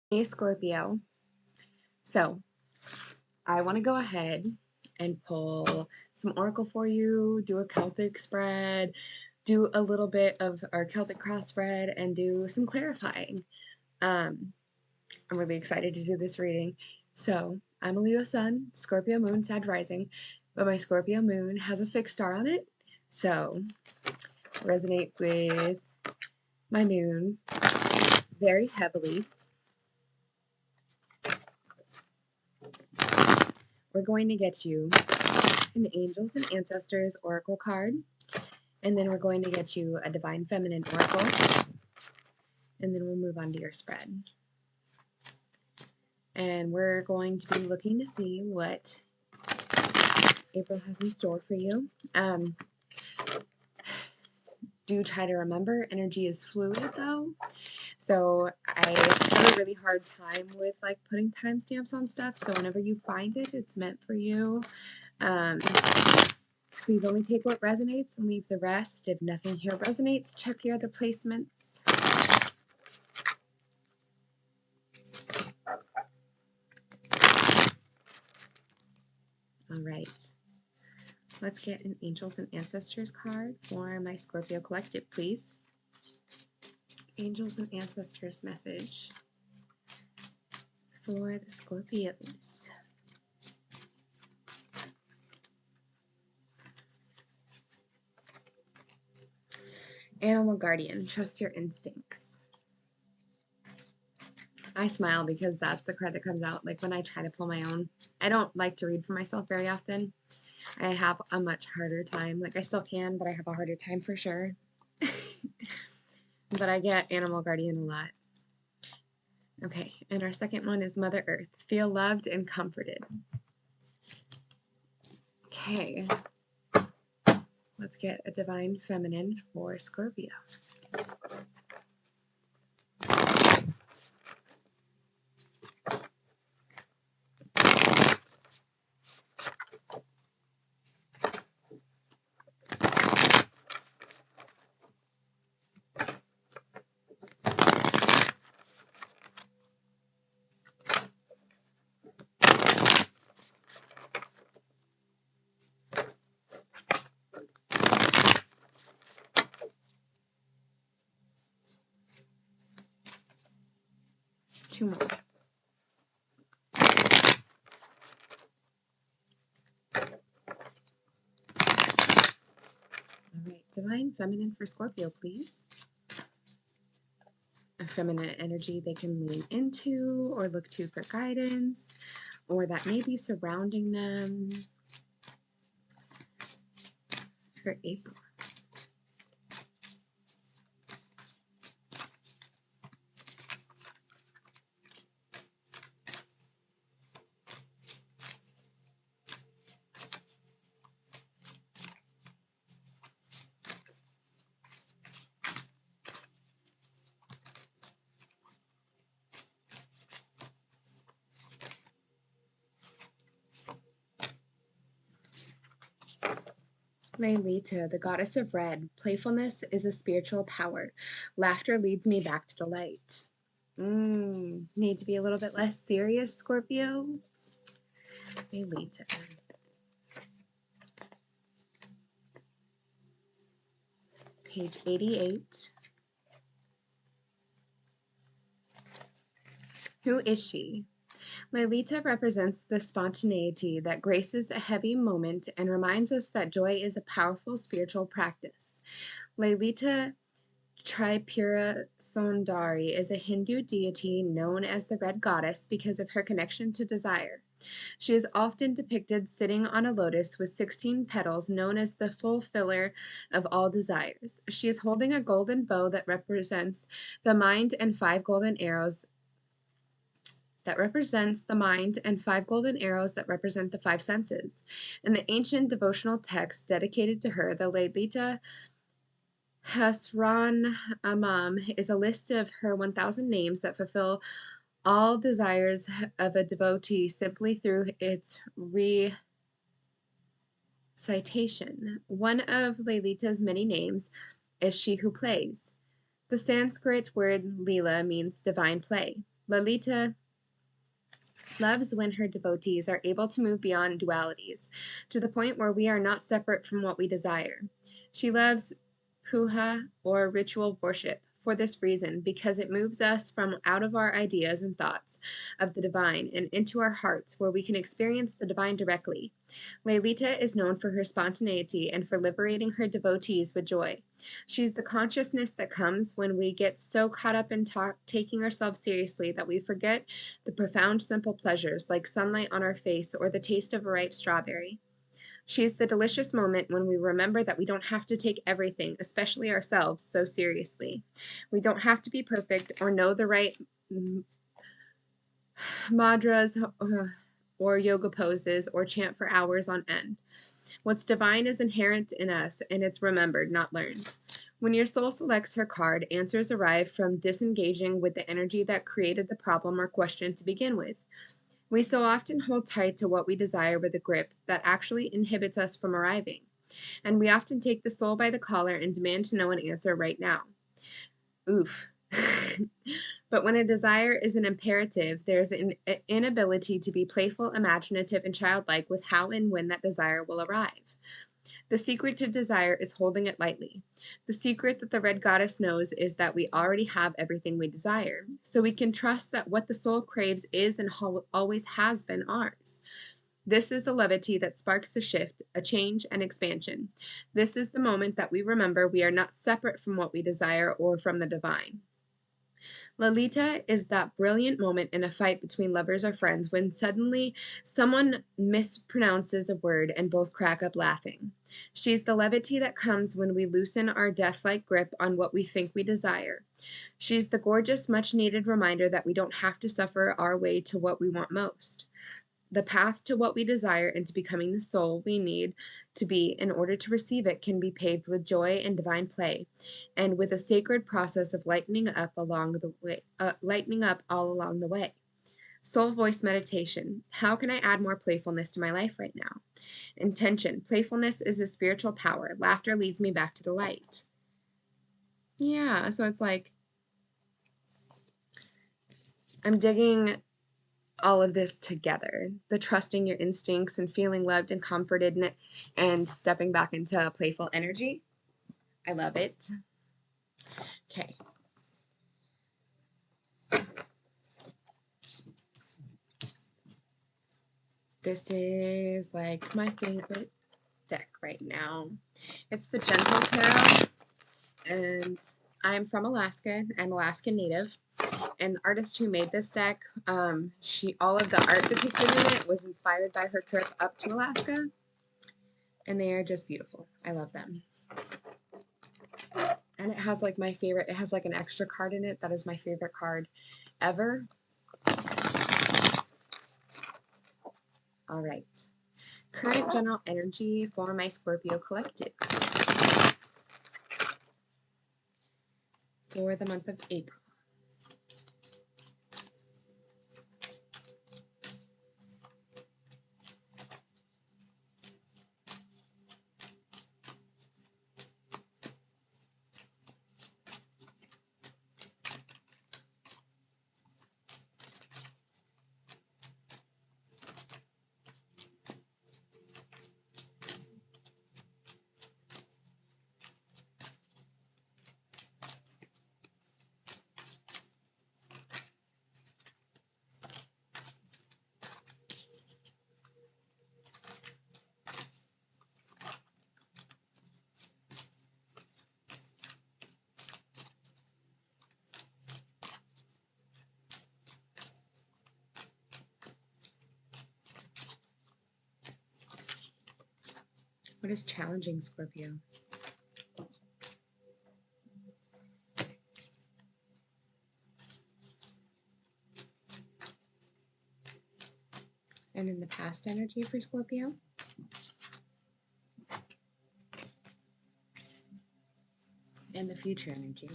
Hey Scorpio. So I want to go ahead and pull some Oracle for you, do a Celtic spread, do a little bit of our Celtic cross spread, and do some clarifying. Um, I'm really excited to do this reading. So I'm a Leo Sun, Scorpio Moon, Sag Rising, but my Scorpio Moon has a fixed star on it. So resonate with my moon very heavily. We're going to get you an Angels and Ancestors Oracle card, and then we're going to get you a Divine Feminine Oracle, and then we'll move on to your spread. And we're going to be looking to see what April has in store for you. Do try to remember, energy is fluid though. So I have a really hard time with like putting timestamps on stuff. So whenever you find it, it's meant for you. Please only take what resonates and leave the rest. If nothing here resonates, check your other placements. All right. Let's get an Angels and Ancestors card for my Scorpio Collective, please. Angels and Ancestors message for the Scorpios. Animal Guardian, trust your instincts. I smile because that's the card that comes out like when I try to pull my own. I don't like to read for myself very often. I have a much harder time. Like I still can, but I have a harder time for sure. But I get Animal Guardian a lot. Okay, and our second one is Mother Earth. Feel loved and comforted. Okay, let's get a Divine Feminine for Scorpio. Two more. All right, Divine Feminine for Scorpio, please. A feminine energy they can lean into or look to for guidance, or that may be surrounding them for April. Lilita, the goddess of red, playfulness is a spiritual power. Laughter leads me back to the light. Need to be a little bit less serious, Scorpio? Lilita. Page 88. Who is she? Lilita represents the spontaneity that graces a heavy moment and reminds us that joy is a powerful spiritual practice. Lilita Tripura Sundari is a Hindu deity known as the Red Goddess because of her connection to desire. She is often depicted sitting on a lotus with 16 petals, known as the fulfiller of all desires. She is holding a golden bow that represents the mind and 5 golden arrows that represents the mind and 5 golden arrows that represent the 5 senses. In the ancient devotional text dedicated to her, the Lalita Hasran Amam is a list of her 1,000 names that fulfill all desires of a devotee simply through its recitation. One of Lalita's many names is she who plays. The Sanskrit word Leela means divine play. Lalita loves when her devotees are able to move beyond dualities, to the point where we are not separate from what we desire. She loves puja, or ritual worship, for this reason, because it moves us from out of our ideas and thoughts of the divine and into our hearts, where we can experience the divine directly. Lalita is known for her spontaneity and for liberating her devotees with joy. She's the consciousness that comes when we get so caught up in taking ourselves seriously that we forget the profound, simple pleasures like sunlight on our face or the taste of a ripe strawberry. She's the delicious moment when we remember that we don't have to take everything, especially ourselves, so seriously. We don't have to be perfect or know the right mudras or yoga poses or chant for hours on end. What's divine is inherent in us, and it's remembered, not learned. When your soul selects her card, answers arrive from disengaging with the energy that created the problem or question to begin with. We so often hold tight to what we desire with a grip that actually inhibits us from arriving. And we often take the soul by the collar and demand to know an answer right now. Oof. But when a desire is an imperative, there's an inability to be playful, imaginative, and childlike with how and when that desire will arrive. The secret to desire is holding it lightly. The secret that the Red Goddess knows is that we already have everything we desire, so we can trust that what the soul craves is and always has been ours. This is the levity that sparks a shift, a change, and expansion. This is the moment that we remember we are not separate from what we desire or from the divine. Lalita is that brilliant moment in a fight between lovers or friends when suddenly someone mispronounces a word and both crack up laughing. She's the levity that comes when we loosen our death-like grip on what we think we desire. She's the gorgeous, much-needed reminder that we don't have to suffer our way to what we want most. The path to what we desire and to becoming the soul we need to be in order to receive it can be paved with joy and divine play, and with a sacred process of lightening up all along the way. Soul voice meditation. How can I add more playfulness to my life right now? Intention. Playfulness is a spiritual power. Laughter leads me back to the light. Yeah, so it's like I'm digging all of this together, the trusting your instincts and feeling loved and comforted and stepping back into playful energy. I love it. Okay. This is like my favorite deck right now. It's the Gentle Tarot, and I'm from Alaska. I'm Alaskan native. And the artist who made this deck, all of the art depicted in it was inspired by her trip up to Alaska, and they are just beautiful. I love them. And it has like my favorite, it has like an extra card in it that is my favorite card ever. All right. Current general energy for my Scorpio collective for the month of April. What is challenging, Scorpio? And in the past energy for Scorpio? And the future energy.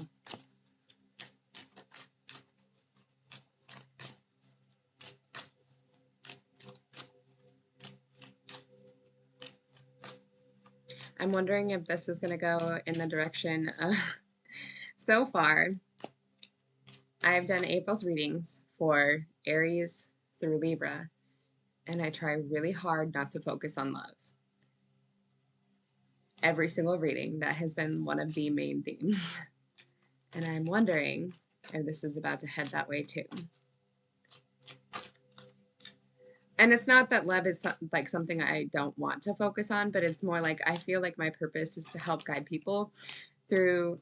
I'm wondering if this is going to go in the direction of, so far, I've done April's readings for Aries through Libra, and I try really hard not to focus on love. Every single reading, that has been one of the main themes. And I'm wondering if this is about to head that way too. And it's not that love is like something I don't want to focus on, but it's more like I feel like my purpose is to help guide people through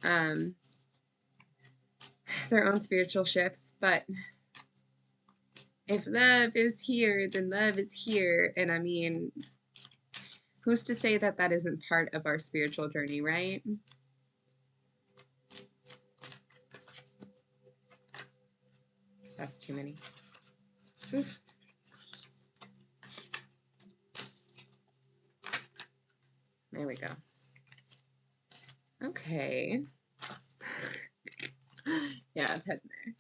their own spiritual shifts. But if love is here, then love is here. And I mean, who's to say that that isn't part of our spiritual journey, right? That's too many. Oof. There we go. Okay. Yeah, it's heading there.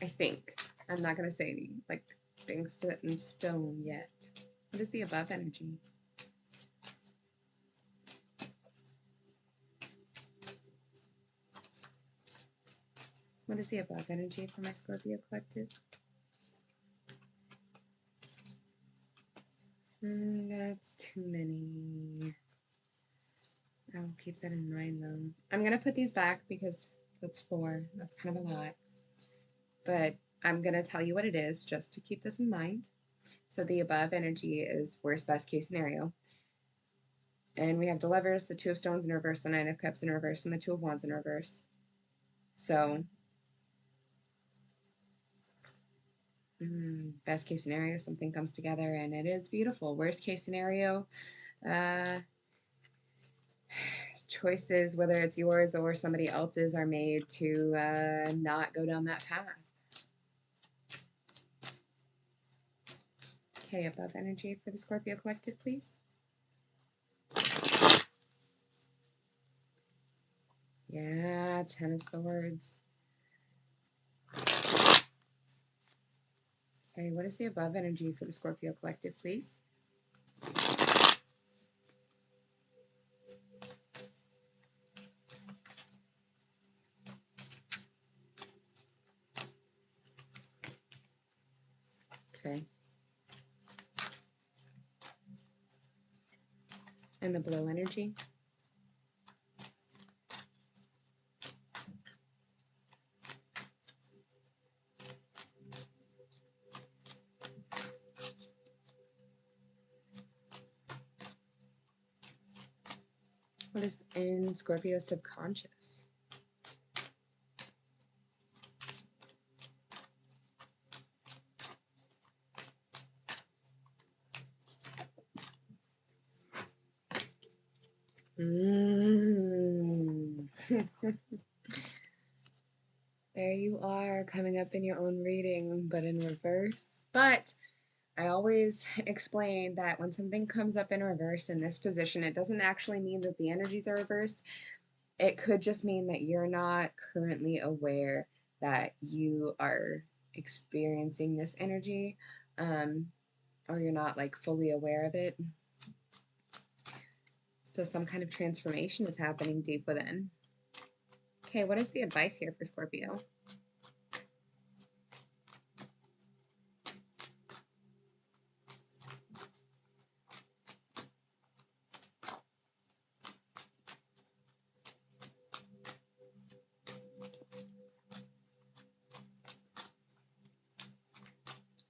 I think. I'm not going to say any, like, things set in stone yet. What is the above energy? What is the above energy for my Scorpio collective? That's too many. I'll keep that in mind, though. I'm going to put these back because that's 4. That's kind of a lot. But I'm going to tell you what it is just to keep this in mind. So the above energy is worst best case scenario. And we have the Lovers, the 2 of Stones in reverse, the 9 of Cups in reverse, and the 2 of Wands in reverse. So, best case scenario, something comes together and it is beautiful. Worst case scenario, choices, whether it's yours or somebody else's, are made to not go down that path. Okay, above energy for the Scorpio collective, please. Yeah, 10 of Swords. Okay, what is the above energy for the Scorpio collective, please? Okay. And the below energy? What is in Scorpio subconscious? There you are, coming up in your own reading, but in reverse. But I always explain that when something comes up in reverse in this position, it doesn't actually mean that the energies are reversed. It could just mean that you're not currently aware that you are experiencing this energy, or you're not like fully aware of it. So some kind of transformation is happening deep within. Okay, what is the advice here for Scorpio?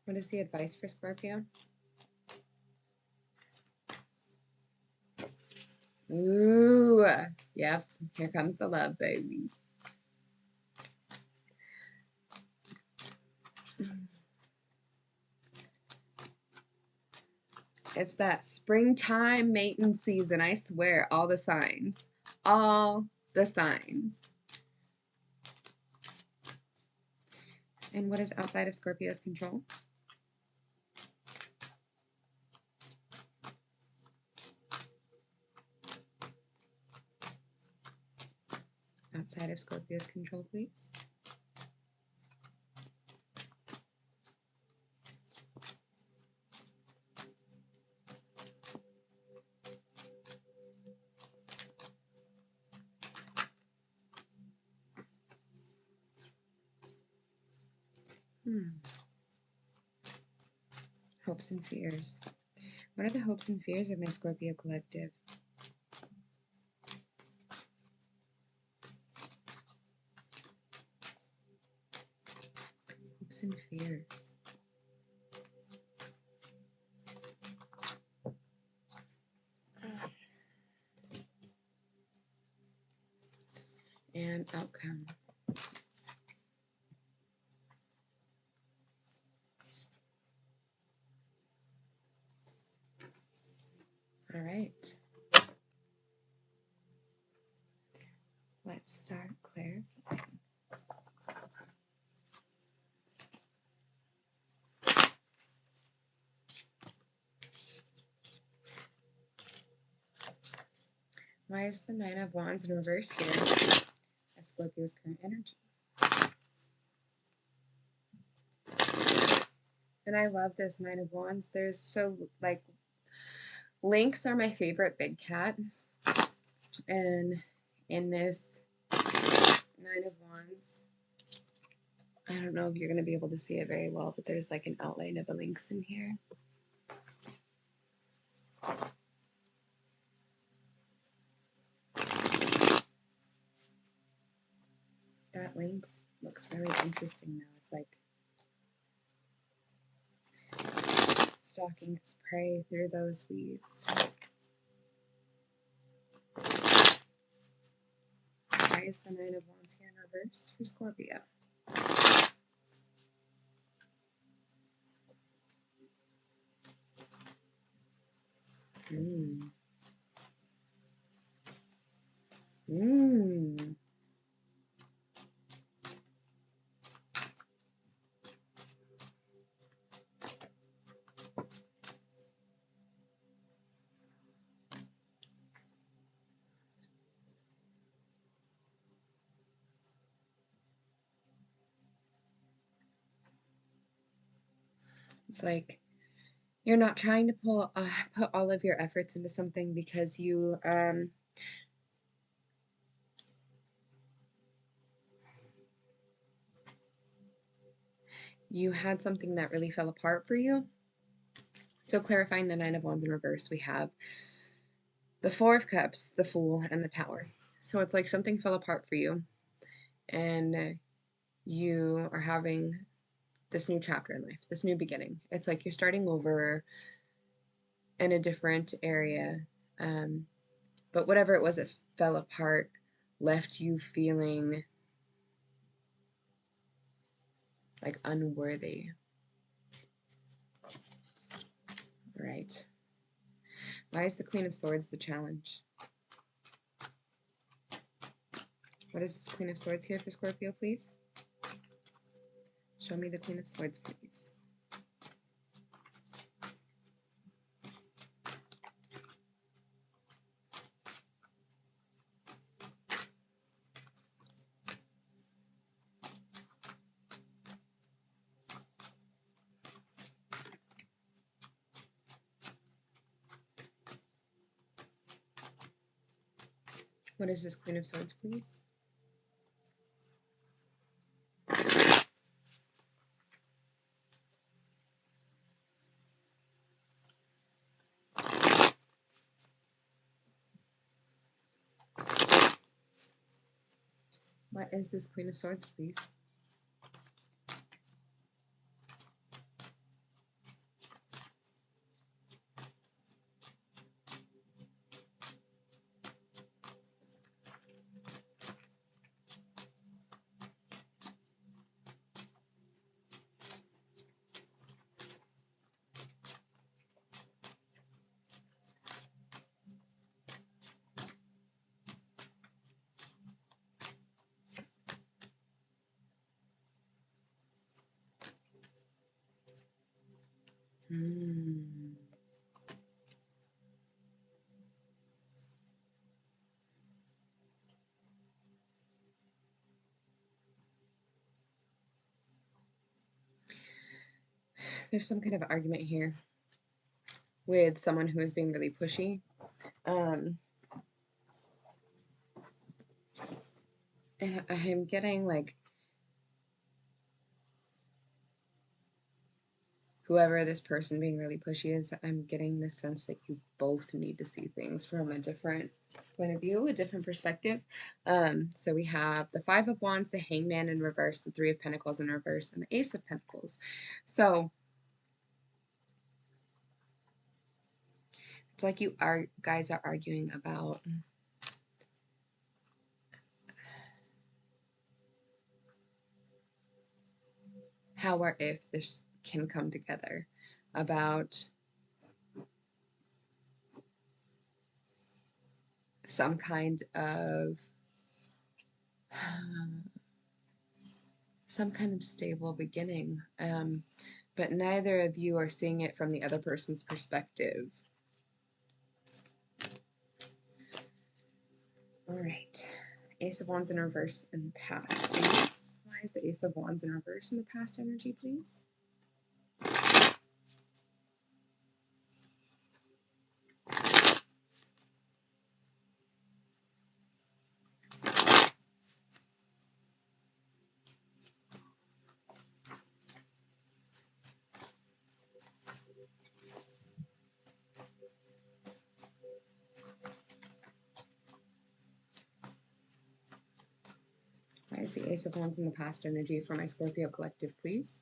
What is the advice for Scorpio? Ooh, yep, here comes the love, baby. It's that springtime mating season, I swear, all the signs. All the signs. And what is outside of Scorpio's control? Outside of Scorpio's control, please. Hopes and fears. What are the hopes and fears of my Scorpio collective? Hopes and fears. And outcome. All right. Let's start clarifying. Why is the Nine of Wands in reverse here as Scorpio's current energy? And I love this Nine of Wands. There's so, like, lynx are my favorite big cat. And in this Nine of Wands, I don't know if you're going to be able to see it very well, but there's like an outline of a lynx in here. That lynx looks really interesting now. It's like stalking its prey through those weeds. Why is the Nine of Wands here in reverse for Scorpio? It's like you're not trying to put all of your efforts into something because you had something that really fell apart for you. So clarifying the Nine of Wands in reverse, we have the Four of Cups, the Fool, and the Tower. So it's like something fell apart for you, and you are having this new chapter in life, this new beginning. It's like you're starting over in a different area, but whatever it was that fell apart left you feeling like unworthy. Right. Why is the Queen of Swords the challenge? What is this Queen of Swords here for Scorpio, please? Show me the Queen of Swords, please. What is this Queen of Swords, please? What is this Queen of Swords, please? There's some kind of argument here with someone who is being really pushy. And I'm getting like whoever this person being really pushy is, I'm getting the sense that you both need to see things from a different point of view, a different perspective. So we have the Five of Wands, the Hangman in reverse, the Three of Pentacles in reverse, and the Ace of Pentacles. So it's like you guys are arguing about how or if this can come together, about some kind of stable beginning, but neither of you are seeing it from the other person's perspective. All right, Ace of Wands in reverse in the past, please. Why is the Ace of Wands in reverse in the past energy, please? Why is the Ace of Wands in the past energy for my Scorpio collective, please?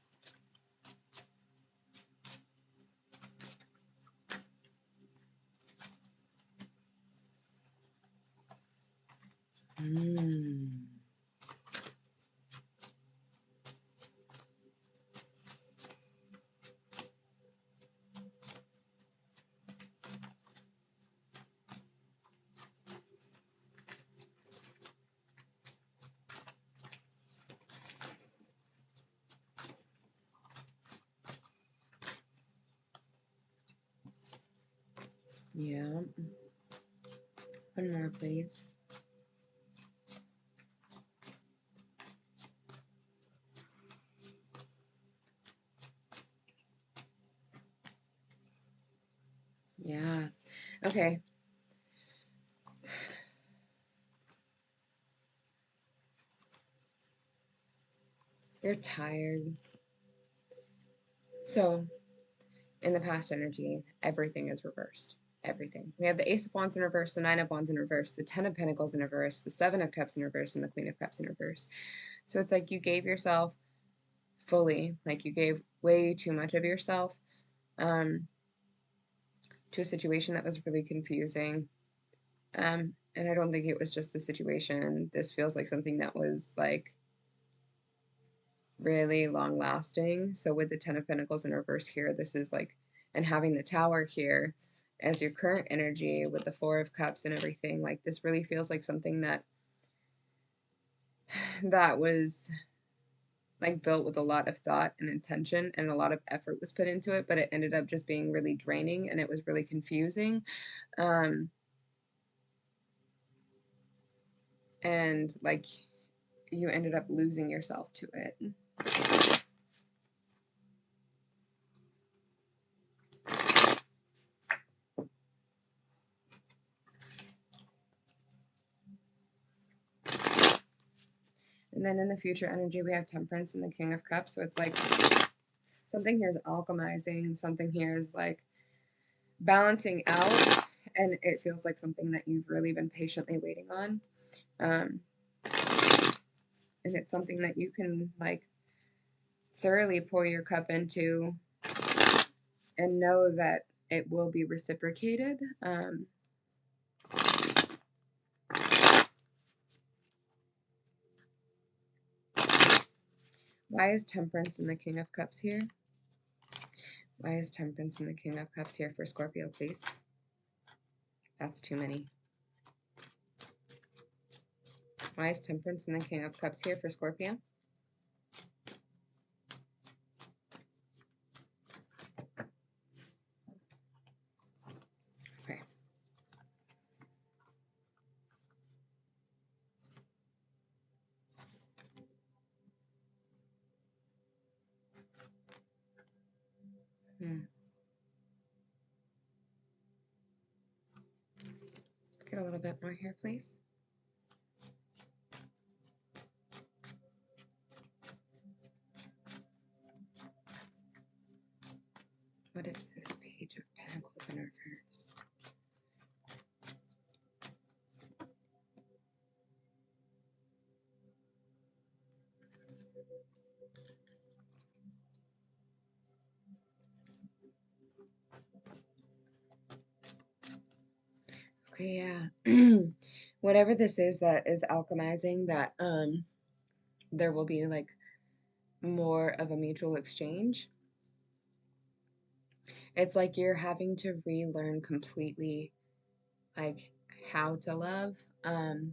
Yeah. One more, please. Yeah. Okay. You're tired. So, in the past energy, everything is reversed. Everything. We have the Ace of Wands in reverse, the Nine of Wands in reverse, the Ten of Pentacles in reverse, the Seven of Cups in reverse, and the Queen of Cups in reverse. So it's like you gave yourself fully, like you gave way too much of yourself to a situation that was really confusing. And I don't think it was just the situation. This feels like something that was like really long lasting. So with the Ten of Pentacles in reverse here, this is like, and having the Tower here as your current energy with the Four of Cups and everything, like this really feels like something that was like built with a lot of thought and intention, and a lot of effort was put into it, but it ended up just being really draining, and it was really confusing. And like you ended up losing yourself to it. And then in the future energy, we have Temperance and the King of Cups. So it's like something here is alchemizing, something here is like balancing out, and it feels like something that you've really been patiently waiting on. And it's something that you can like thoroughly pour your cup into and know that it will be reciprocated. Why is Temperance and the King of Cups here? Why is Temperance and the King of Cups here for Scorpio, please? That's too many. Why is Temperance and the King of Cups here for Scorpio? Okay. Get a little bit more here, please. What is this Page of Pentacles in reverse? Okay, yeah. Whatever this is that is alchemizing, that there will be like more of a mutual exchange. It's like you're having to relearn completely like how to love. And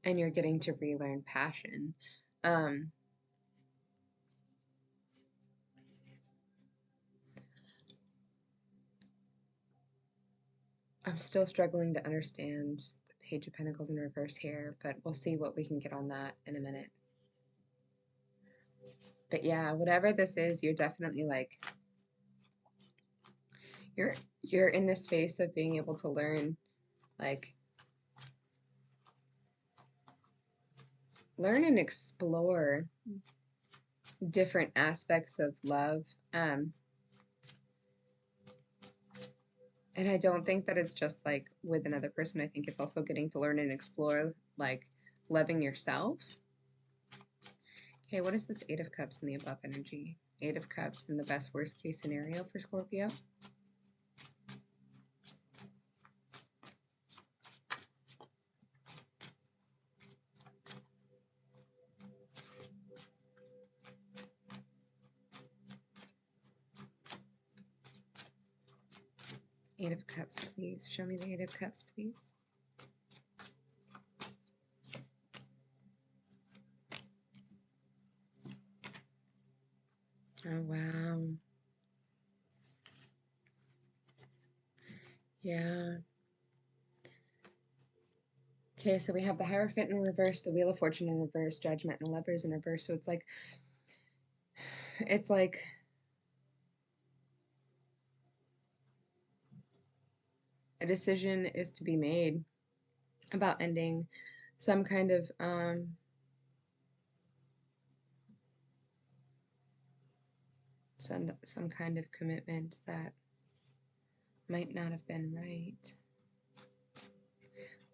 you're getting to relearn passion. I'm still struggling to understand the Page of Pentacles in reverse here, but we'll see what we can get on that in a minute. But yeah, whatever this is, you're definitely like, you're in this space of being able to learn, like, learn and explore different aspects of love. And I don't think that it's just like with another person. I think it's also getting to learn and explore like loving yourself. Okay, what is this Eight of Cups in the above energy? Eight of Cups in the best worst case scenario for Scorpio. Eight of Cups, please. Show me the Eight of Cups, please. Oh, wow. Yeah. Okay, so we have the Hierophant in reverse, the Wheel of Fortune in reverse, Judgment, and the Lovers in reverse. So it's like a decision is to be made about ending some kind of some kind of commitment that might not have been right.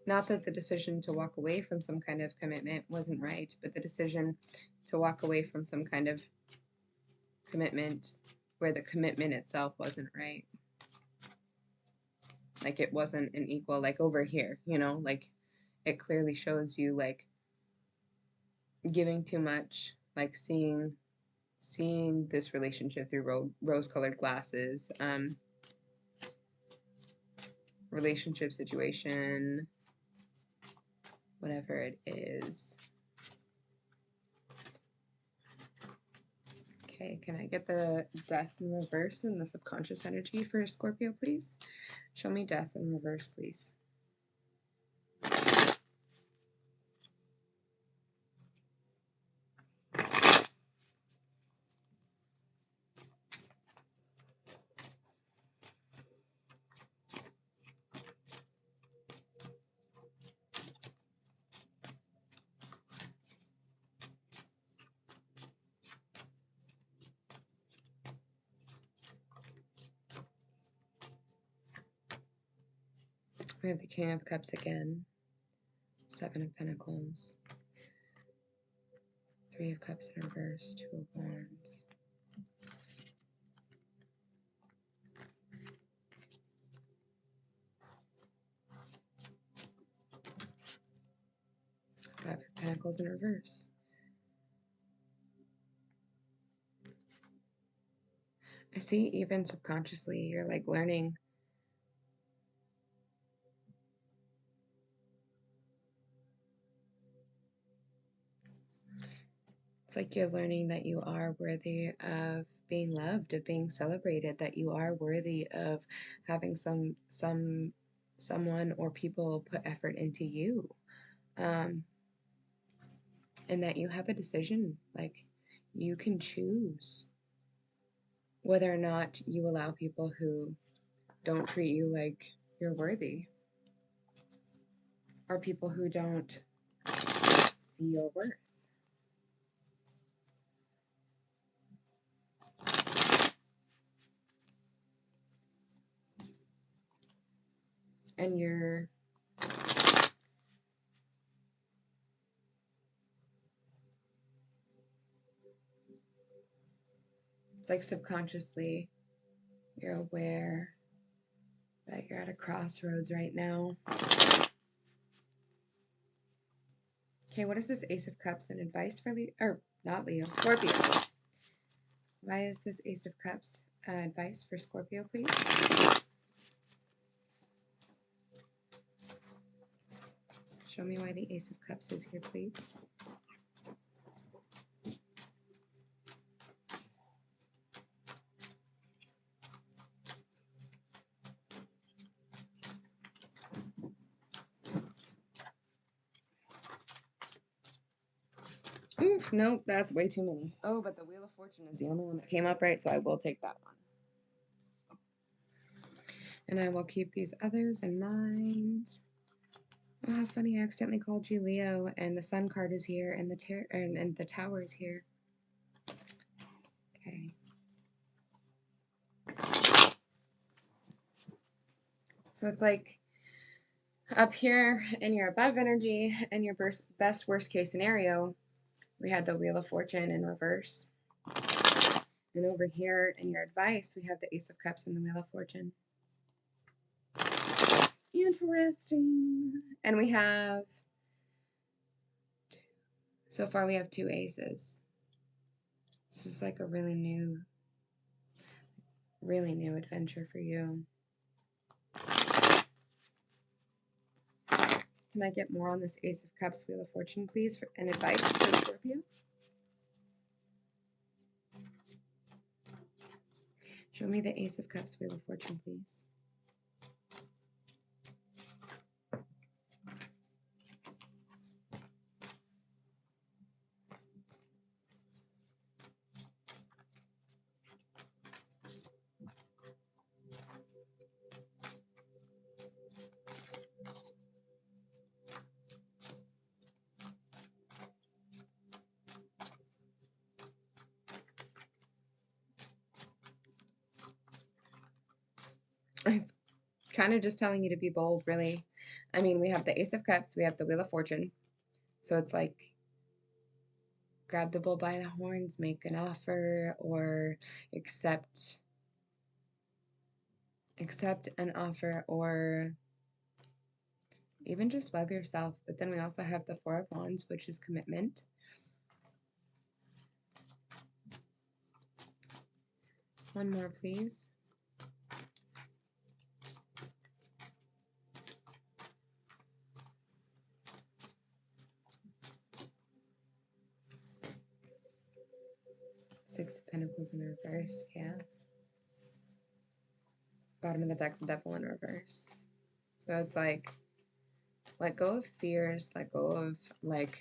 Not that the decision to walk away from some kind of commitment wasn't right, but the decision to walk away from some kind of commitment where the commitment itself wasn't right. Like it wasn't an equal, like over here, you know, like it clearly shows you like giving too much, like seeing this relationship through rose-colored glasses, relationship situation, whatever it is. Okay, can I get the Death in reverse and the subconscious energy for Scorpio, please? Show me Death in reverse, please. We have the King of Cups again, Seven of Pentacles, Three of Cups in reverse, Two of Wands. Five of Pentacles in reverse. I see even subconsciously you're like learning. It's like you're learning that you are worthy of being loved, of being celebrated, that you are worthy of having someone or people put effort into you. And that you have a decision, like you can choose whether or not you allow people who don't treat you like you're worthy, or people who don't see your worth. and your it's like subconsciously you're aware that you're at a crossroads right now. Okay, what is this Ace of Cups and advice for Leo, or not Leo, Scorpio? Why is this Ace of Cups advice for Scorpio, please? Show me why the Ace of Cups is here, please. Oof, nope, that's way too many. Oh, but the Wheel of Fortune is the only one that came up right, so I will take that one. And I will keep these others in mind. Oh, how funny, I accidentally called you Leo, and the Sun card is here, and the Tower is here. Okay. So it's like up here in your above energy and your best worst case scenario, we had the Wheel of Fortune in reverse. And over here in your advice, we have the Ace of Cups and the Wheel of Fortune. Interesting. And we have, so far we have 2 aces. This is like a really new adventure for you. Can I get more on this Ace of Cups, Wheel of Fortune, please, for an advice for Scorpio? Show me the Ace of Cups, Wheel of Fortune, please. It's kind of just telling you to be bold, really. I mean, we have the Ace of Cups, we have the Wheel of Fortune. So it's like, grab the bull by the horns, make an offer, or accept an offer, or even just love yourself. But then we also have the Four of Wands, which is commitment. One more, please. Six of Pentacles in reverse, yeah. Bottom of the deck, the Devil in reverse. So it's like, let go of fears, let go of, like,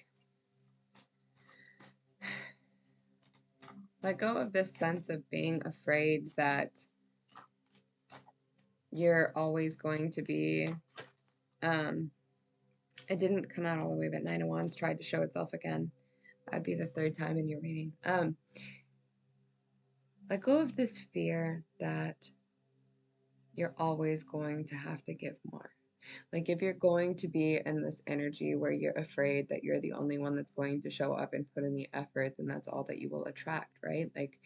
let go of this sense of being afraid that you're always going to be, it didn't come out all the way, but Nine of Wands tried to show itself again. That'd be the 3rd time in your reading. Let go of this fear that you're always going to have to give more. Like, if you're going to be in this energy where you're afraid that you're the only one that's going to show up and put in the effort, then that's all that you will attract, right? Like,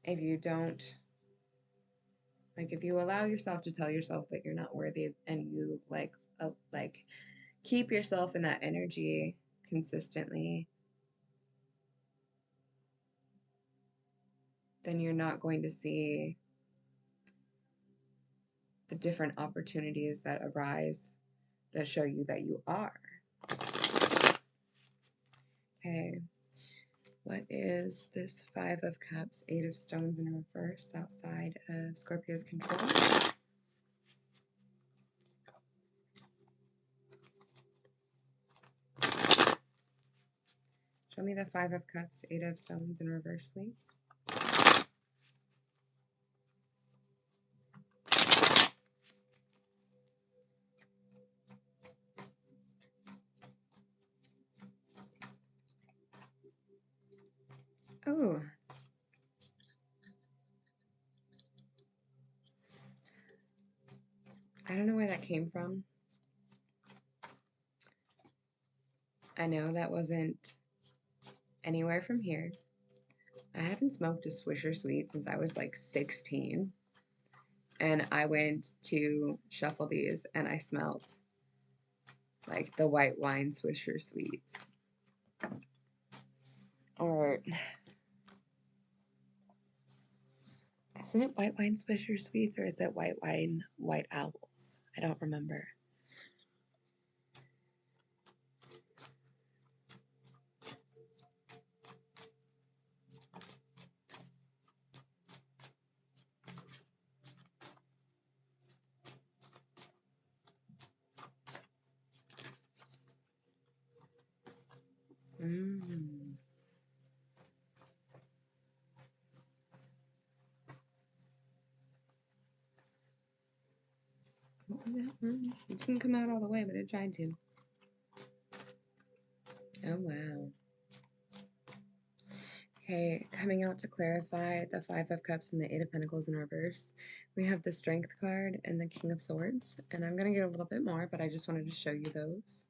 if you don't, like, if you allow yourself to tell yourself that you're not worthy, and you like keep yourself in that energy consistently, then you're not going to see the different opportunities that arise that show you that you are. Okay, what is this Five of Cups, Eight of Stones in reverse outside of Scorpio's control? Show me the Five of Cups, Eight of Stones in reverse, please. Oh. that came from. I know that wasn't anywhere from here. I haven't smoked a Swisher Sweet since I was like 16. And I went to shuffle these and I smelt like the white wine Swisher Sweets. Or is it white wine Swisher Sweets or is it white wine White Owls? I don't remember. What was that? It didn't come out all the way, but it tried to. Oh, wow. Okay, coming out to clarify the Five of Cups and the Eight of Pentacles in reverse. We have the Strength card and the King of Swords. And I'm going to get a little bit more, but I just wanted to show you those.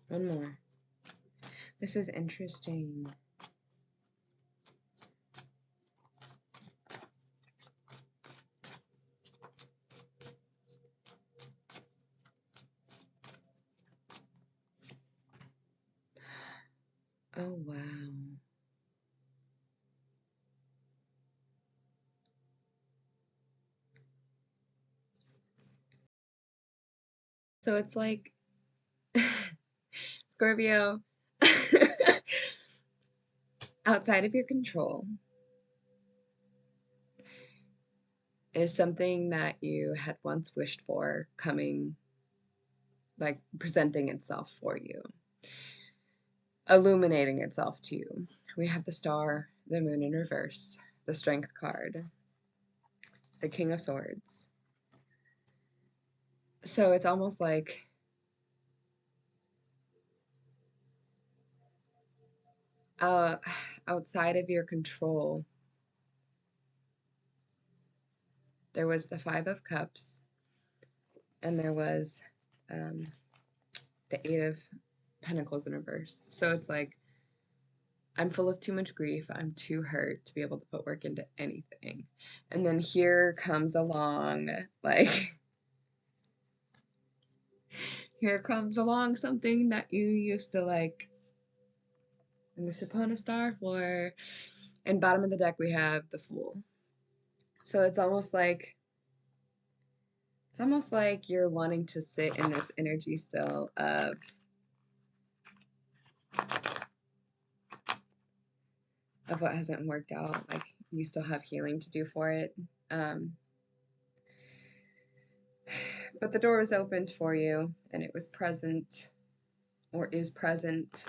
One more. This is interesting. Oh, wow. So it's like Scorpio, outside of your control is something that you had once wished for coming, like presenting itself for you, illuminating itself to you. We have the Star, the Moon in reverse, the Strength card, the King of Swords. So it's almost like outside of your control. There was the Five of Cups, and there was the Eight of Pentacles in reverse. So it's like, I'm full of too much grief. I'm too hurt to be able to put work into anything. And then here comes along, like, here comes along something that you used to like, and wish upon a star for. And bottom of the deck, we have the Fool. So it's almost like you're wanting to sit in this energy still of what hasn't worked out. Like, you still have healing to do for it. But the door was opened for you, and it was present, or is present.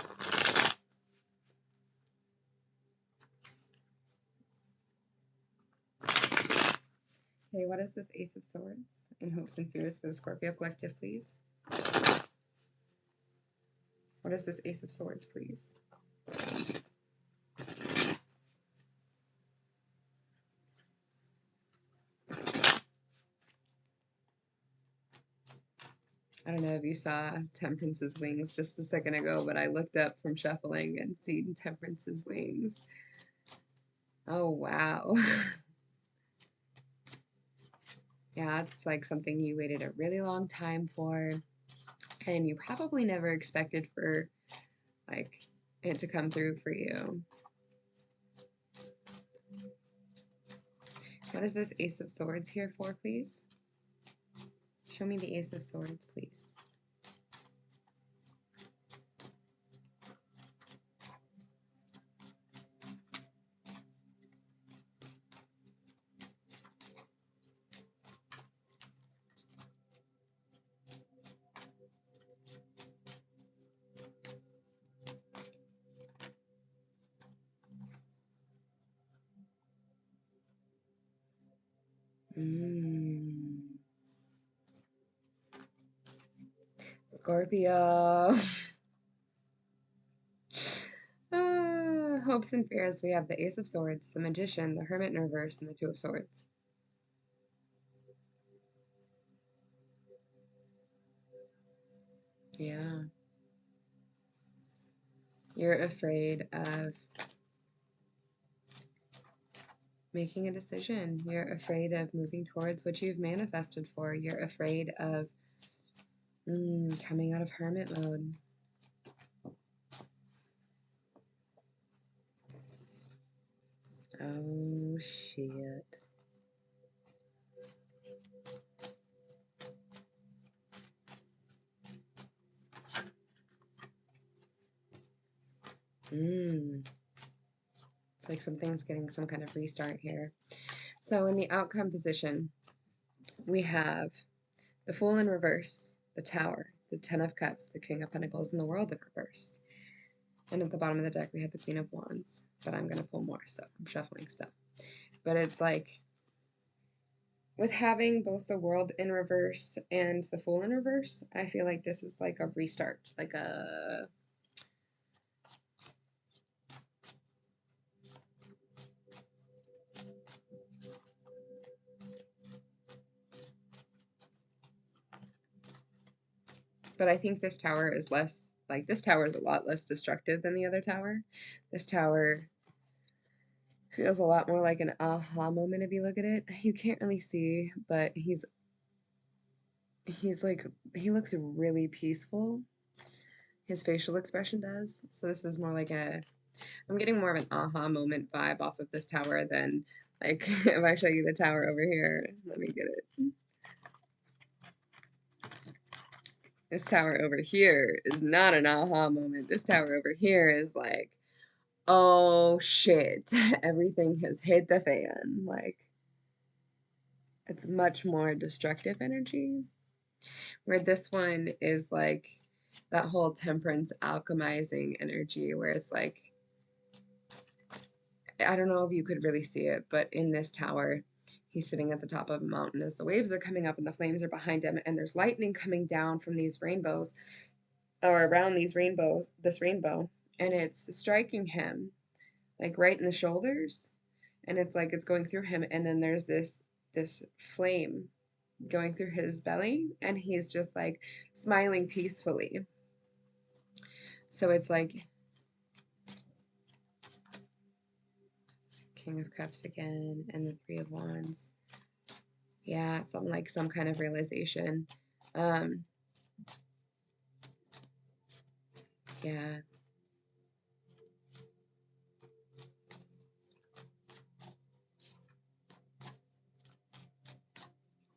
Okay, what is this Ace of Swords? In hopes and fears for the Scorpio collective, please. What is this Ace of Swords, please? I don't know if you saw Temperance's wings just a second ago, but I looked up from shuffling and seen Temperance's wings. Oh, wow. Yeah, it's like something you waited a really long time for, and you probably never expected for, like, it to come through for you. What is this Ace of Swords here for, please? Show me the Ace of Swords, please. Mm. Scorpio. Hopes and fears. We have the Ace of Swords, the Magician, the Hermit in reverse, and the Two of Swords. Yeah. You're afraid of making a decision. You're afraid of moving towards what you've manifested for. You're afraid of coming out of hermit mode. Oh, shit. It's like something's getting some kind of restart here. So in the outcome position, we have the Fool in reverse, the Tower, the Ten of Cups, the King of Pentacles, and the World in reverse. And at the bottom of the deck, we have the Queen of Wands, but I'm going to pull more, so I'm shuffling stuff. But it's like, with having both the World in reverse and the Fool in reverse, I feel like this is like a restart, like a... But I think this tower is less, like, this tower is a lot less destructive than the other tower. This tower feels a lot more like an aha moment if you look at it. You can't really see, but he's like, he looks really peaceful. His facial expression does. So this is more like a, I'm getting more of an aha moment vibe off of this tower than, like, if I show you the tower over here, let me get it. This tower over here is not an aha moment. This tower over here is like, oh shit, everything has hit the fan. Like, it's much more destructive energy. Where this one is like that whole temperance alchemizing energy, where it's like, I don't know if you could really see it, but in this tower, he's sitting at the top of a mountain as the waves are coming up and the flames are behind him, and there's lightning coming down from these rainbows, or around these rainbows, this rainbow, and it's striking him like right in the shoulders, and it's like it's going through him, and then there's this flame going through his belly, and he's just like smiling peacefully. So it's like King of Cups again, and the Three of Wands. Yeah, some like some kind of realization. Yeah.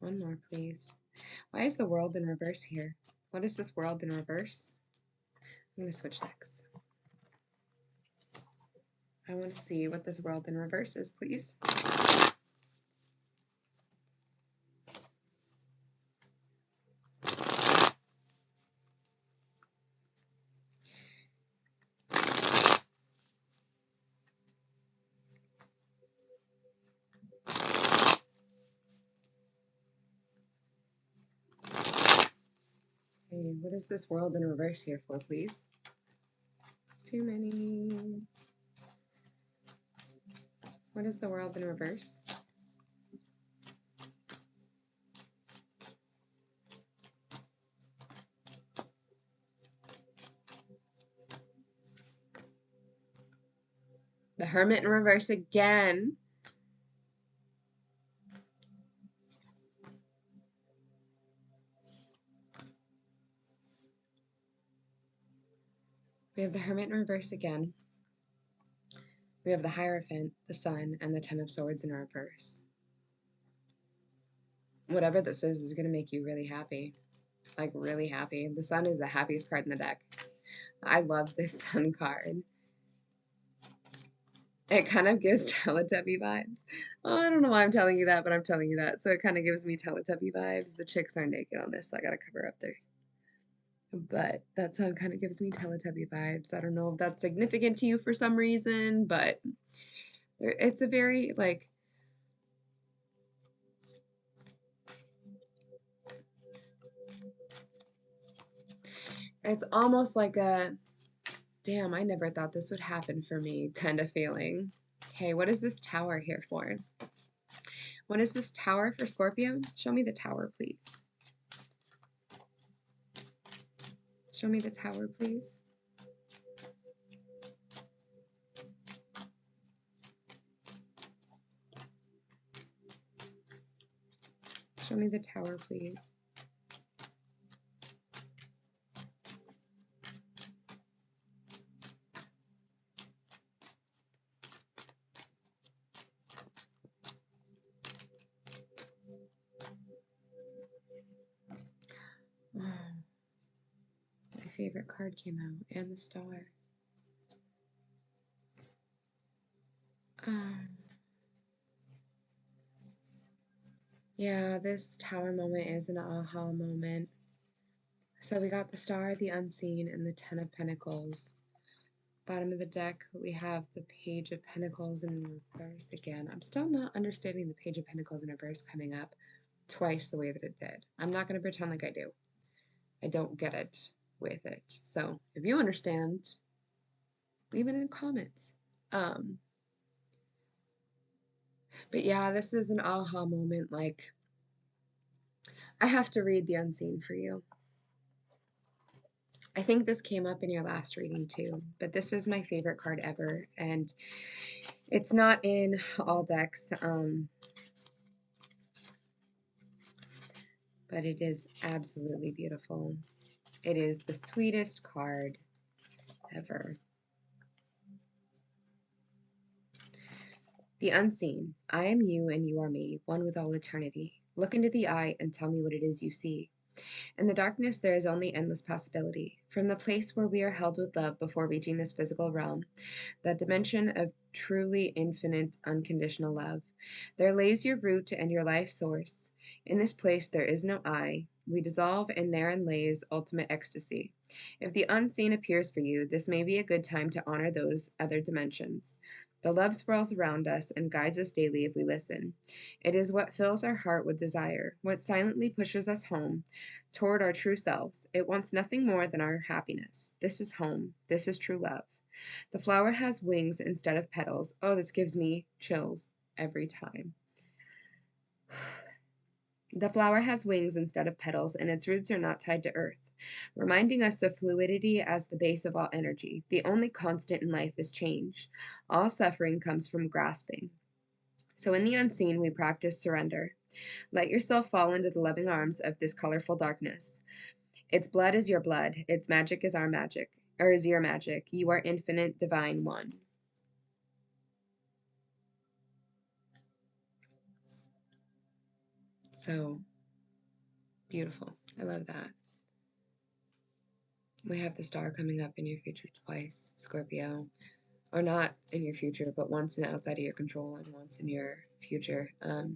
One more, please. Why is the World in reverse here? What is this World in reverse? I'm going to switch decks. I want to see what this World in reverse is, please. Okay, what is this World in reverse here for, please? Too many. What is the World in reverse? The Hermit in reverse again. We have the Hermit in reverse again. We have the Hierophant, the Sun, and the Ten of Swords in reverse. Whatever this is going to make you really happy. Like, really happy. The Sun is the happiest card in the deck. I love this Sun card. It kind of gives Teletubby vibes. Oh, I don't know why I'm telling you that, but I'm telling you that. So it kind of gives me Teletubby vibes. The chicks are naked on this, so I gotta cover up there. But that song kind of gives me Teletubby vibes. I don't know if that's significant to you for some reason, but it's a very, like, It's almost like a, damn, I never thought this would happen for me kind of feeling. Okay, what is this tower here for? What is this tower for Scorpio? Show me the tower, please. Show me the tower, please. Show me the tower, please. Oh, my favorite card came out, and the star. Um, yeah, this tower moment is an aha moment. So we got the star, the unseen, and the Ten of Pentacles. Bottom of the deck, we have the Page of Pentacles in reverse again. I'm still not understanding the Page of Pentacles in reverse coming up twice the way that it did. I'm not going to pretend like I do. I don't get it with it. So if you understand, leave it in comments. But yeah, this is an aha moment. Like, I have to read the unseen for you. I think this came up in your last reading too, but this is my favorite card ever, and it's not in all decks, but it is absolutely beautiful. It is the sweetest card ever. The unseen. I am you and you are me, one with all eternity. Look into the eye and tell me what it is you see. In the darkness, there is only endless possibility. From the place where we are held with love before reaching this physical realm, that dimension of truly infinite, unconditional love, there lays your root and your life source. In this place, there is no I. We dissolve, and therein lays ultimate ecstasy. If the unseen appears for you, this may be a good time to honor those other dimensions. The love swirls around us and guides us daily if we listen. It is what fills our heart with desire, what silently pushes us home toward our true selves. It wants nothing more than our happiness. This is home. This is true love. The flower has wings instead of petals. Oh, this gives me chills every time. The flower has wings instead of petals, and its roots are not tied to earth, reminding us of fluidity as the base of all energy. The only constant in life is change. All suffering comes from grasping. So in the unseen, we practice surrender. Let yourself fall into the loving arms of this colorful darkness. Its blood is your blood. Its magic is our magic, or is your magic. You are infinite, divine one. So beautiful. I love that. We have the star coming up in your future twice, Scorpio. Or not in your future, but once and outside of your control and once in your future. And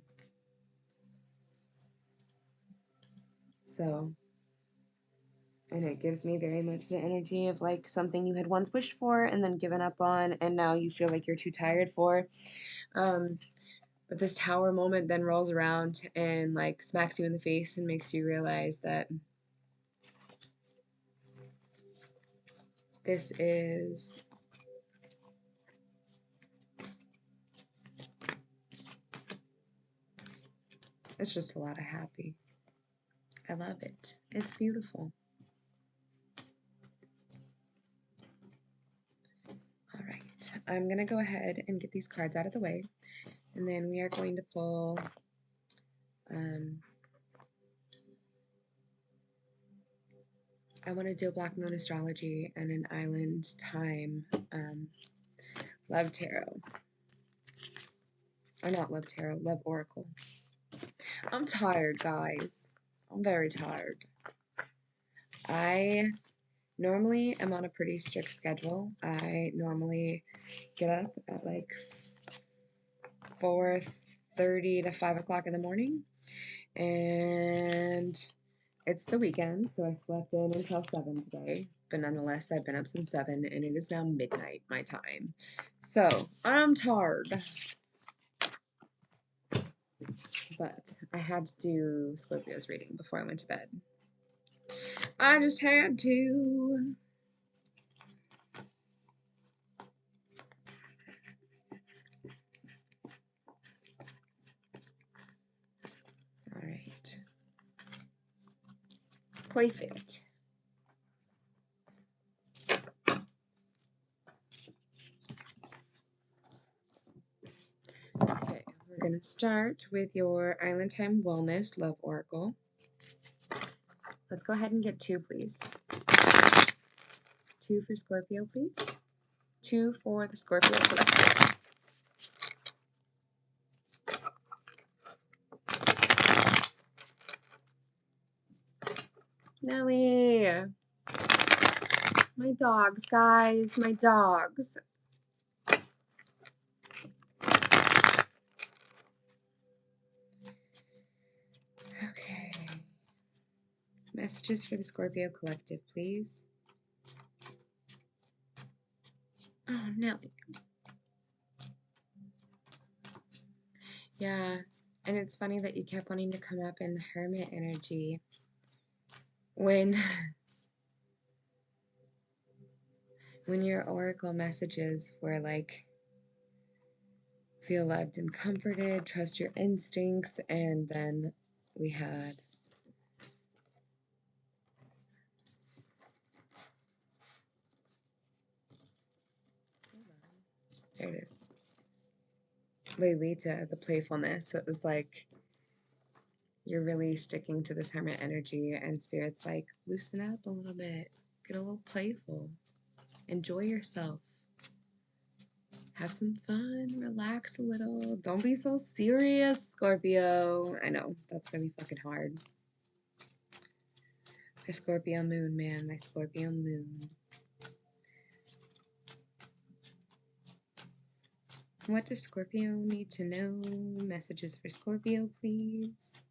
it gives me very much the energy of like something you had once wished for and then given up on, and now you feel like you're too tired for. But this tower moment then rolls around and like smacks you in the face and makes you realize that this is it's just a lot of happy. I love it. It's beautiful. All right, I'm gonna go ahead and get these cards out of the way, and then we are going to pull I want to do a Black Moon Astrology and an Island Time Love Tarot. Or not Love Tarot, Love Oracle. I'm tired, guys. I'm very tired. I normally am on a pretty strict schedule. I normally get up at like 4:30 to 5 o'clock in the morning. And it's the weekend, so I slept in until 7 today. But nonetheless, I've been up since 7, and it is now midnight my time. So, I'm tired. But I had to do Scorpio's reading before I went to bed. I just had to. All right. Perfect. Okay, we're going to start with your Island Time Wellness Love Oracle. Let's go ahead and get 2, please. 2 for Scorpio, please. 2 for the Scorpio collective. Nelly. My dogs, guys. My dogs. Okay. Messages for the Scorpio collective, please. Oh, Nelly. Yeah, and it's funny that you kept wanting to come up in the Hermit energy when your oracle messages were like, feel loved and comforted, trust your instincts, and then we had there it is. Lelita, the playfulness. So it was like you're really sticking to this Hermit energy, and Spirit's like, loosen up a little bit, get a little playful, enjoy yourself, have some fun, relax a little. Don't be so serious, Scorpio. I know, that's gonna be fucking hard. My Scorpio moon, man, my Scorpio moon. What does Scorpio need to know? Messages for Scorpio, please.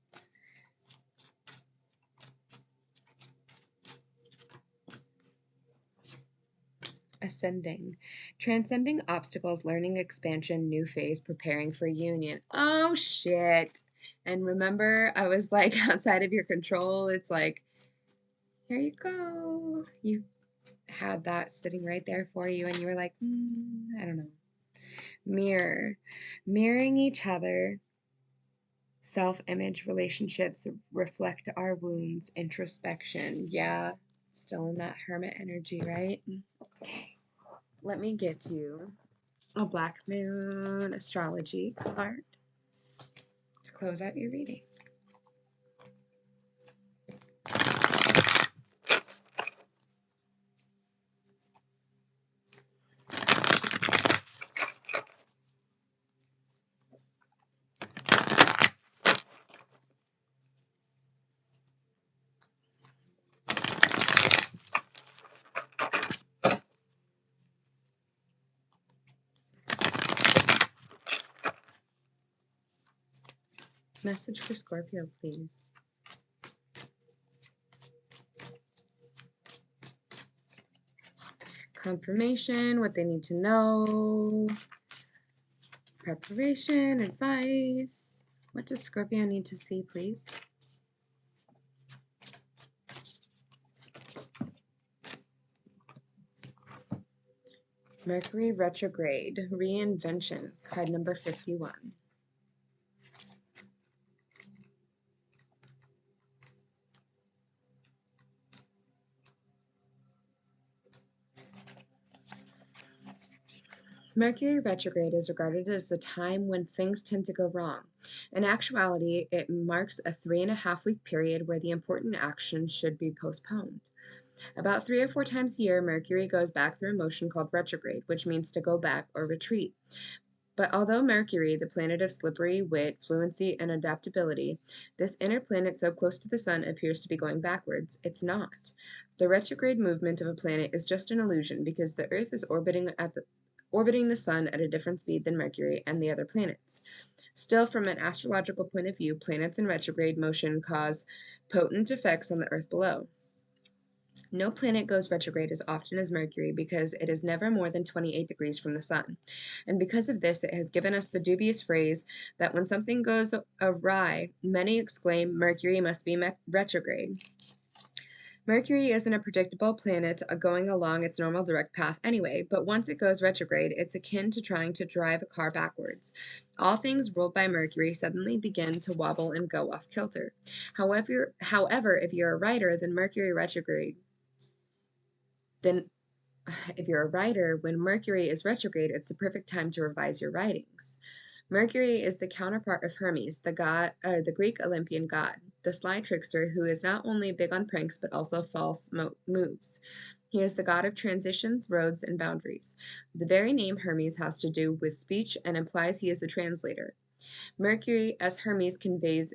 Ascending. Transcending obstacles, learning expansion, new phase, preparing for union. Oh, shit. And remember, I was like, outside of your control. It's like, here you go. You had that sitting right there for you, and you were like, I don't know. Mirror. Mirroring each other. Self-image relationships reflect our wounds. Introspection. Yeah, still in that hermit energy, right? Okay. Let me get you a Black Moon astrology card to close out your reading. Message for Scorpio, please. Confirmation, what they need to know. Preparation, advice. What does Scorpio need to see, please? Mercury retrograde, reinvention, card number 51. Mercury retrograde is regarded as a time when things tend to go wrong. In actuality, it marks a 3.5-week period where the important actions should be postponed. About 3 or 4 times a year, Mercury goes back through a motion called retrograde, which means to go back or retreat. But although Mercury, the planet of slippery wit, fluency, and adaptability, this inner planet so close to the sun appears to be going backwards, it's not. The retrograde movement of a planet is just an illusion because the Earth is orbiting the sun at a different speed than Mercury and the other planets. Still, from an astrological point of view, planets in retrograde motion cause potent effects on the Earth below. No planet goes retrograde as often as Mercury because it is never more than 28 degrees from the sun. And because of this, it has given us the dubious phrase that when something goes awry, many exclaim, Mercury must be retrograde. Mercury isn't a predictable planet going along its normal direct path anyway, but once it goes retrograde, it's akin to trying to drive a car backwards. All things ruled by Mercury suddenly begin to wobble and go off kilter. However, if you're a writer, then Mercury retrograde, then if you're a writer, when Mercury is retrograde, it's the perfect time to revise your writings. Mercury is the counterpart of Hermes, the Greek Olympian god, the sly trickster who is not only big on pranks but also false moves. He is the god of transitions, roads, and boundaries. The very name Hermes has to do with speech and implies he is a translator. Mercury as Hermes conveys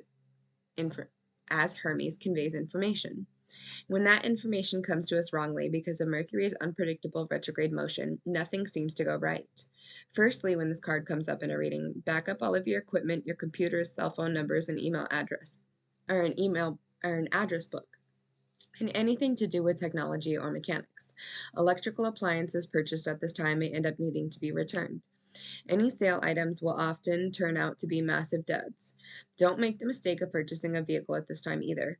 information. When that information comes to us wrongly because of Mercury's unpredictable retrograde motion, nothing seems to go right. Firstly, when this card comes up in a reading, back up all of your equipment, your computers, cell phone numbers, and email address, or an address book, and anything to do with technology or mechanics. Electrical appliances purchased at this time may end up needing to be returned. Any sale items will often turn out to be massive duds. Don't make the mistake of purchasing a vehicle at this time either.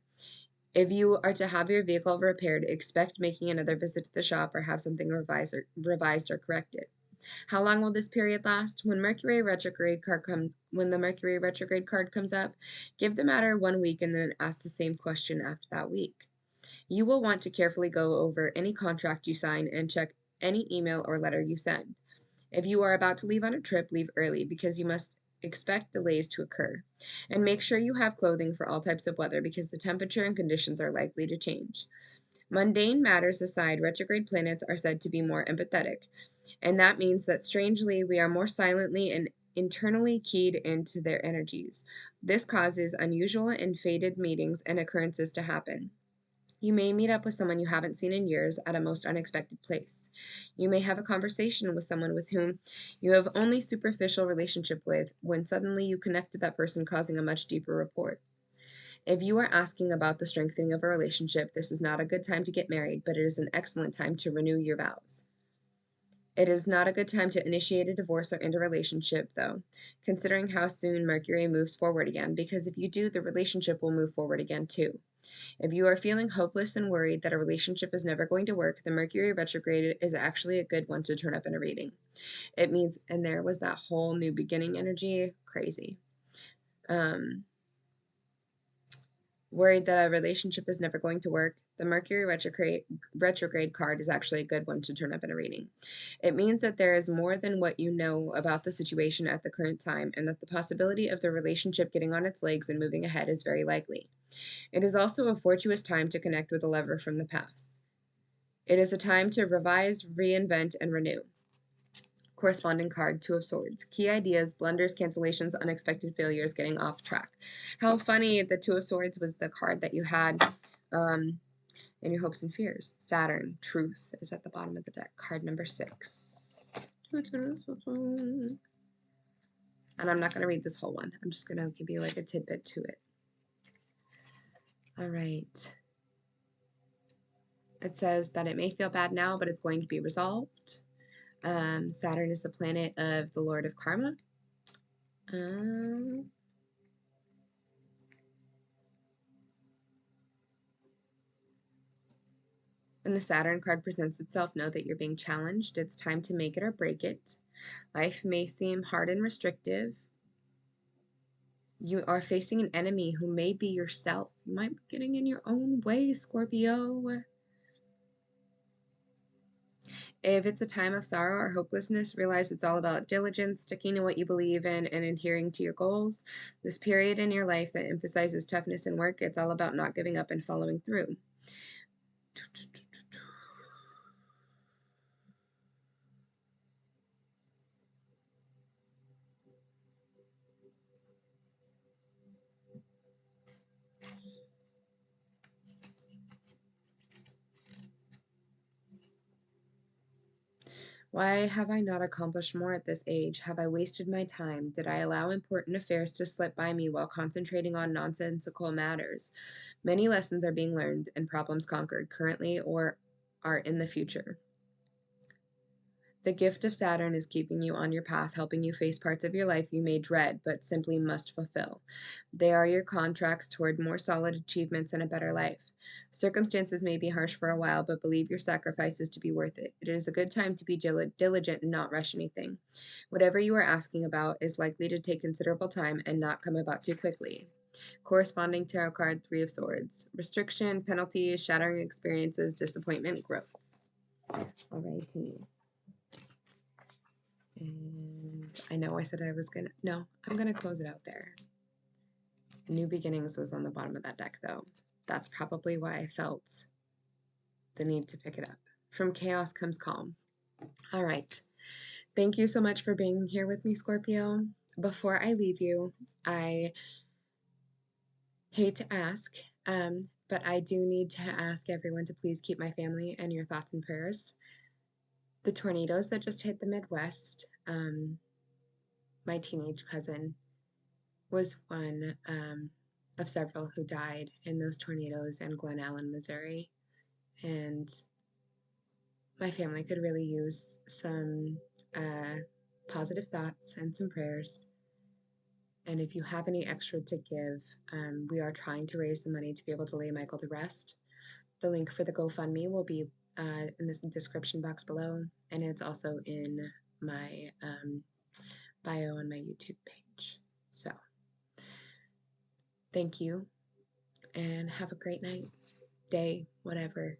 If you are to have your vehicle repaired, expect making another visit to the shop or have something revised or corrected. How long will this period last? When the Mercury retrograde card comes up, give the matter 1 week and then ask the same question after that week. You will want to carefully go over any contract you sign and check any email or letter you send. If you are about to leave on a trip, leave early because you must expect delays to occur. And make sure you have clothing for all types of weather because the temperature and conditions are likely to change. Mundane matters aside, retrograde planets are said to be more empathetic, and that means that strangely we are more silently and internally keyed into their energies. This causes unusual and fated meetings and occurrences to happen. You may meet up with someone you haven't seen in years at a most unexpected place. You may have a conversation with someone with whom you have only superficial relationship with when suddenly you connect to that person, causing a much deeper rapport. If you are asking about the strengthening of a relationship, this is not a good time to get married, but it is an excellent time to renew your vows. It is not a good time to initiate a divorce or end a relationship, though, considering how soon Mercury moves forward again, because if you do, the relationship will move forward again too. If you are feeling hopeless and worried that a relationship is never going to work, the Mercury retrograde is actually a good one to turn up in a reading. It means, and there was that whole new beginning energy, crazy. Worried that a relationship is never going to work, the Mercury retrograde card is actually a good one to turn up in a reading. It means that there is more than what you know about the situation at the current time, and that the possibility of the relationship getting on its legs and moving ahead is very likely. It is also a fortuitous time to connect with a lover from the past. It is a time to revise, reinvent, and renew. Corresponding card, Two of Swords. Key ideas, blunders, cancellations, unexpected failures, getting off track. How funny the Two of Swords was the card that you had in your hopes and fears. Saturn, Truth, is at the bottom of the deck. Card number 6. And I'm not going to read this whole one. I'm just going to give you like a tidbit to it. All right. It says that it may feel bad now, but it's going to be resolved. Saturn is the planet of the Lord of Karma. When the Saturn card presents itself, know that you're being challenged. It's time to make it or break it. Life may seem hard and restrictive. You are facing an enemy who may be yourself. You might be getting in your own way, Scorpio. If it's a time of sorrow or hopelessness, realize it's all about diligence, sticking to what you believe in, and adhering to your goals. This period in your life that emphasizes toughness and work, it's all about not giving up and following through. Why have I not accomplished more at this age? Have I wasted my time? Did I allow important affairs to slip by me while concentrating on nonsensical matters? Many lessons are being learned and problems conquered currently or are in the future. The gift of Saturn is keeping you on your path, helping you face parts of your life you may dread but simply must fulfill. They are your contracts toward more solid achievements and a better life. Circumstances may be harsh for a while, but believe your sacrifices to be worth it. It is a good time to be diligent and not rush anything. Whatever you are asking about is likely to take considerable time and not come about too quickly. Corresponding tarot card, Three of Swords. Restriction, penalties, shattering experiences, disappointment, growth. Alrighty. And I know I said I was gonna, no, I'm gonna close it out there. New Beginnings was on the bottom of that deck though. That's probably why I felt the need to pick it up. From chaos comes calm. All right. Thank you so much for being here with me, Scorpio. Before I leave you, I hate to ask, but I do need to ask everyone to please keep my family and your thoughts and prayers. The tornadoes that just hit the Midwest, my teenage cousin was one of several who died in those tornadoes in Glen Allen, Missouri. And my family could really use some positive thoughts and some prayers. And if you have any extra to give, we are trying to raise the money to be able to lay Michael to rest. The link for the GoFundMe will be in the description box below, and it's also in my bio on my YouTube page. So, thank you, and have a great night, day, whatever.